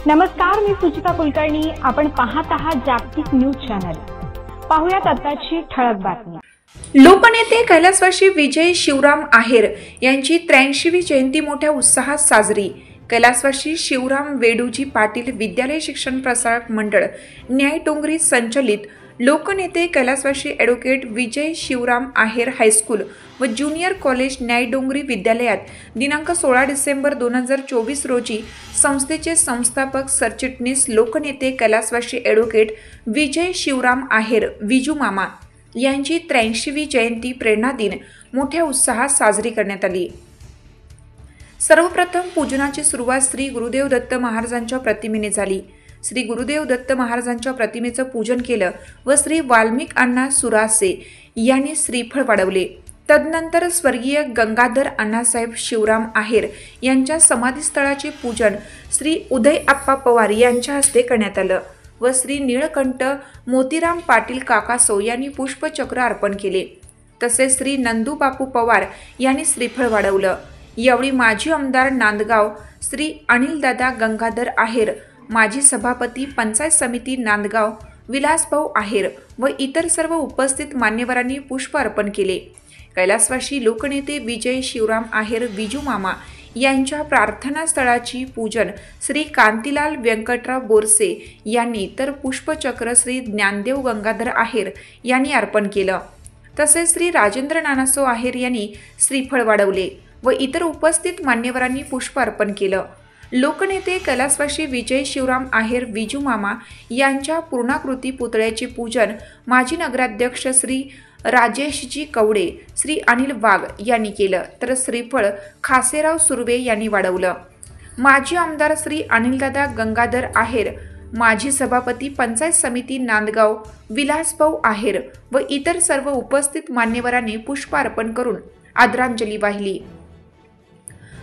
नमस्कार, मी सुचिता कुलकर्णी. आपण पाहत आहात जागतिक न्यूज चॅनल. पाहुयात आताची ठळक बातमी. लोकनेते कैलासवासी विजय शिवराम आहेर यांची 83वी जयंती मोठ्या उत्साहात साजरी. कैलासवासी शिवराम वेडूजी पाटील विद्यालय शिक्षण प्रसारक मंडळ न्यायडोंगरी संचलित लोकनेते कैलासवासी ॲडव्होकेट विजय शिवराम आहेर हायस्कूल व ज्युनियर कॉलेज न्यायडोंगरी विद्यालयात दिनांक 16 डिसेंबर 2024 रोजी संस्थेचे संस्थापक सरचिटणीस लोकनेते कैलासवासी ॲडव्होकेट विजय शिवराम आहेर विजू मामा यांची 83वी जयंती प्रेरणा दिन मोठ्या उत्साहात साजरी करण्यात आली. सर्वप्रथम पूजनाची सुरुवात श्री गुरुदेव दत्त महाराजांच्या प्रतिमेने झाली. श्री गुरुदेव दत्त महाराजांच्या प्रतिमेचं पूजन केलं व श्री वाल्मिक अण्णा सुरासे यांनी श्रीफळ वाढवले. तदनंतर स्वर्गीय गंगाधर अण्णासाहेब शिवराम आहेर यांच्या समाधीस्थळाचे पूजन श्री उदय आप्पा पवार यांच्या हस्ते करण्यात आलं व श्री निळकंठ मोतीराम पाटील काकासो यांनी पुष्पचक्र अर्पण केले. तसेच श्री नंदू बापू पवार यांनी श्रीफळ वाढवलं. यावेळी माजी आमदार नांदगाव श्री अनिलदादा गंगाधर आहेर, माजी सभापती पंचायत समिती नांदगाव विलासभाऊ आहेर व इतर सर्व उपस्थित मान्यवरांनी पुष्प अर्पण केले. कैलासवासी लोकनेते विजय शिवराम आहेर विजू मामा यांच्या प्रार्थनास्थळाची पूजन श्री कांतीलाल व्यंकटराव बोरसे यांनी तर पुष्पचक्र श्री ज्ञानदेव गंगाधर आहेर यांनी अर्पण केलं. तसेच श्री राजेंद्र नानासो आहेर यांनी श्रीफळ वाढवले व इतर उपस्थित मान्यवरांनी पुष्प अर्पण केलं. लोकनेते कैलासवासी विजय शिवराम आहेर विजू मामा यांच्या पूर्णाकृती पुतळ्याचे पूजन माजी नगराध्यक्ष श्री राजेशजी कवडे, श्री अनिल वाघ यांनी केलं तर श्रीफळ खासेराव सुर्वे यांनी वाढवलं. माजी आमदार श्री अनिलदादा गंगाधर आहेर, माजी सभापती पंचायत समिती नांदगाव विलासभाऊ आहेर व इतर सर्व उपस्थित मान्यवरांनी पुष्प अर्पण करून आदरांजली वाहिली.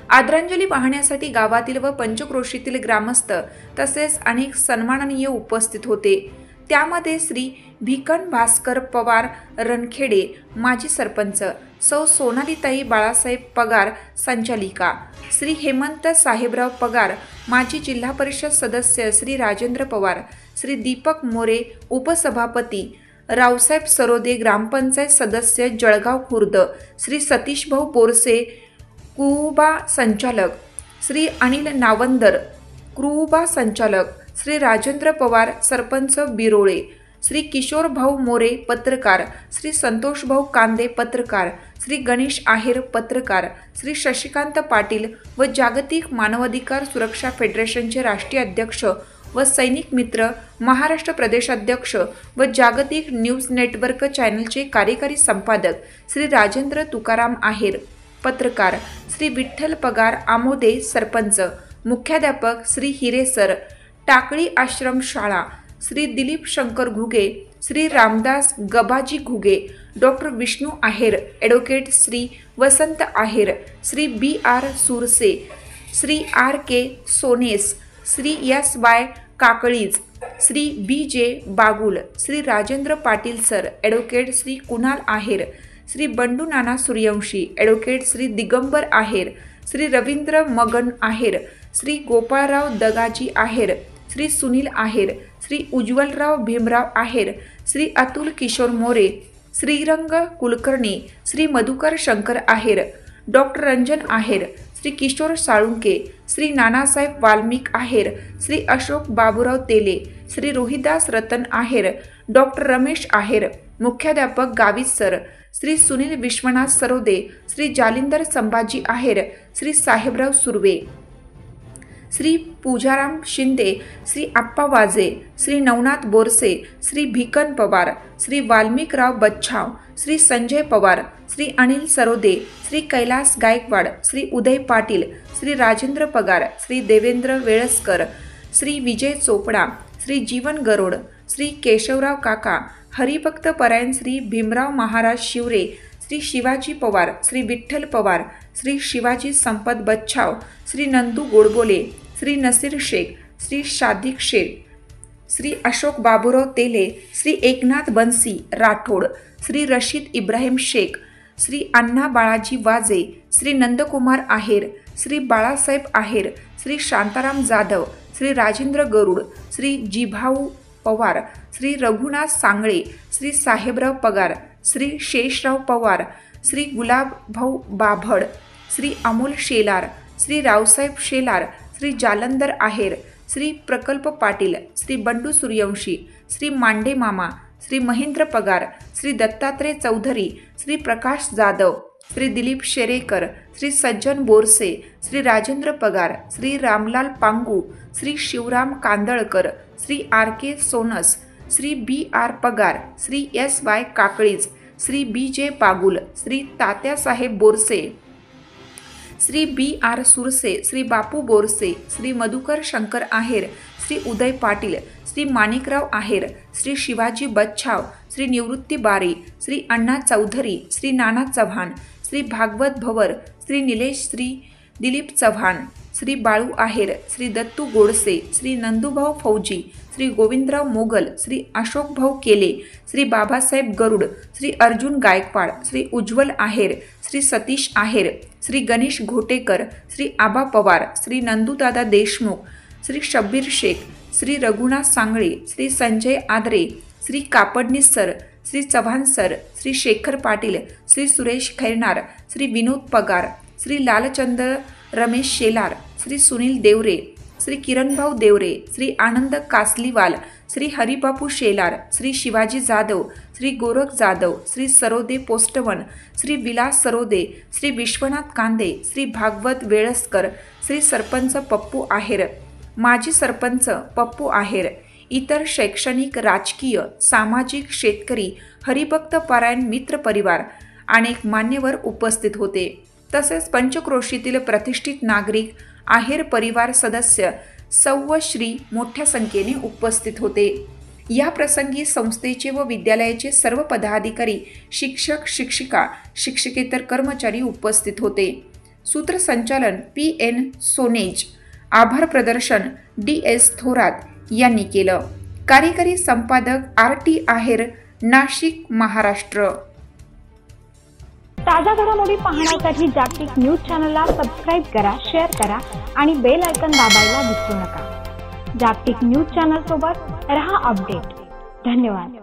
आदरांजली वाहण्यासाठी गावातील व पंचक्रोशीतील ग्रामस्थ तसेच अनेक सन्माननीय उपस्थित होते. त्यामध्ये श्री भिकन भास्कर पवार रणखेडे माजी सरपंच, सौ सोनालीताई बाळासाहेब पगार संचालिका, श्री हेमंत साहेबराव पगार माजी जिल्हा परिषद सदस्य, श्री राजेंद्र पवार, श्री दीपक मोरे उपसभापती, रावसाहेब सरोदे ग्रामपंचायत सदस्य जळगाव खुर्द, श्री सतीशभाऊ बोरसे कुरुबा संचालक, श्री अनिल नावंदर कुरुबा संचालक, श्री राजेंद्र पवार सरपंच बिरोळे, श्री किशोर भाऊ मोरे पत्रकार, श्री संतोष भाऊ कांदे पत्रकार, श्री गणेश आहेर पत्रकार, श्री शशिकांत पाटील व जागतिक मानवाधिकार सुरक्षा फेडरेशनचे राष्ट्रीय अध्यक्ष व सैनिक मित्र महाराष्ट्र प्रदेशाध्यक्ष व जागतिक न्यूज नेटवर्क चॅनलचे कार्यकारी संपादक श्री राजेंद्र तुकाराम आहेर पत्रकार, श्री विठ्ठल पगार आमोदे सरपंच, मुख्याध्यापक श्री हिरेसर टाकळी आश्रम शाळा, Shri Dilip Shankar Ghuge, Shri Ramdas Gabaji Ghuge, doctor Vishnu Aher, advocate Shri Vasant Aher, Shri B R Surse, Shri R K Sones, Shri S Y Kakalij, Shri B J Bagul, Shri Rajendra Patil sir, advocate Shri Kunal Aher, Shri Bandu Nana Suryavanshi, advocate Shri Digambar Aher, Shri Ravindra Magan Aher, Shri Gopalrao Dagaji Aher, Shri Sunil Aher, Shri Ujjwalrao Bhimrao Aher, Shri Atul Kishor More, Shrirang Kulkarni, Shri Madhukar Shankar आहेर, डॉक्टर रंजन आहेर, श्री किशोर साळुंके, श्री नानासाहेब वाल्मिक आहेर, श्री अशोक बाबूराव तेले, श्री रोहिदास रतन आहेर, डॉक्टर रमेश आहेर, मुख्याध्यापक गावित सर, श्री सुनील विश्वनाथ सरोदे, श्री जालिंदर संभाजी आहेर, श्री साहेबराव सुर्वे, श्री पूजाराम शिंदे, श्री आप्पा वाजे, श्री नवनाथ बोरसे, श्री भिकन पवार, श्री वाल्मिकराव बच्छाव, श्री संजय पवार, श्री अनिल सरोदे, श्री कैलास गायकवाड, श्री उदय पाटील, श्री राजेंद्र पगार, श्री देवेंद्र वेळसकर, श्री विजय चोपडा, श्री जीवन गरोड, श्री केशवराव काका, हरिभक्त परायण श्री भीमराव महाराज शिवरे, श्री शिवाजी पवार, श्री विठ्ठल पवार, श्री शिवाजी संपत बच्छाव, श्री नंदू गोडबोले, श्री नसीर शेख, श्री शादिक शेख, श्री अशोक बाबूराव तेले, श्री एकनाथ बन्सी राठोड, श्री रशीद इब्राहिम शेख, श्री अण्णा बाळाजी वाजे, श्री नंदकुमार आहेर, श्री बाळासाहेब आहेर, श्री शांताराम जाधव, श्री राजेंद्र गरुड, श्री जिभाऊ पवार, श्री रघुनाथ सांगळे, श्री साहेबराव पगार, श्री शेषराव पवार, श्री गुलाबभाऊ बाभड, श्री अमोल शेलार, श्री रावसाहेब शेलार, श्री जालंधर आहेर, श्री प्रकल्प पाटील, श्री बंडू सूर्यवंशी, श्री मांडे मामा, श्री महेंद्र पगार, श्री दत्तात्रय चौधरी, श्री प्रकाश जाधव, श्री दिलीप शेरेकर, श्री सज्जन Borse, Shri Rajendra Pagar, Shri Ramlal Pangu, Shri Shivram Kandalkar, Shri R K Sonas, Shri B R Pagar, Shri S Y Kakalij, Shri B J Pagul, Shri Tatyasaheb Borse, Shri B R Surse, Shri Bapu Borse, Shri Madhukar Shankar Aher, Shri Uday Patil, Shri Manikrao Aher, Shri Shivaji Bachhav, Shri Nivrutti Bari, Shri अण्णा चौधरी, श्री नाना चव्हाण, श्री भागवत भवर, श्री निलेश, श्री दिलीप चव्हाण, श्री बाळू आहेर, श्री दत्तू गोडसे, श्री नंदूभाऊ फौजी, श्री गोविंदराव मोगल, श्री अशोकभाऊ केले, श्री बाबासाहेब गरुड, श्री अर्जुन गायकवाड, श्री उज्ज्वल आहेर, श्री सतीश आहेर, श्री गणेश घोटेकर, श्री आबा पवार, श्री नंदूदादा देशमुख, श्री शब्बीर शेख, श्री रघुनाथ सांगळे, श्री संजय आदरे, श्री कापडनीस सर, श्री चव्हाण सर, श्री शेखर पाटील, श्री सुरेश खैरनार, श्री विनोद पगार, श्री लालचंद्र रमेश शेलार, श्री सुनील देवरे, श्री किरणभाऊ देवरे, श्री आनंद कासलीवाल, श्री हरिबापू शेलार, श्री शिवाजी जाधव, श्री गोरख जाधव, श्री सरोदे पोस्टवन, श्री विलास सरोदे, श्री विश्वनाथ कांदे, श्री भागवत वेळस्कर, श्री सरपंच पप्पू आहेर, माजी सरपंच पप्पू आहेर, इतर शैक्षणिक, राजकीय, सामाजिक, शेतकरी, हरिभक्त पारायण मित्र परिवार अनेक मान्यवर उपस्थित होते. तसेच पंचक्रोशीतील प्रतिष्ठित नागरिक, आहेर परिवार सदस्य, सौ श्री मोठ्या संख्येने उपस्थित होते. या प्रसंगी संस्थेचे व विद्यालयाचे सर्व पदाधिकारी, शिक्षक, शिक्षिका, शिक्षकेतर कर्मचारी उपस्थित होते. सूत्रसंचालन PN सोनेज, आभार प्रदर्शन DS थोरात यांनी केलं. कार्यकारी संपादक RT आहेर, नाशिक, महाराष्ट्र. ताज्या घडामोडी पाहण्यासाठी जागतिक न्यूज चॅनलला सबस्क्राईब करा, शेअर करा आणि बेल आयकॉन दाबायला विसरू नका. जागतिक न्यूज चॅनल सोबत रहा अपडेट. धन्यवाद.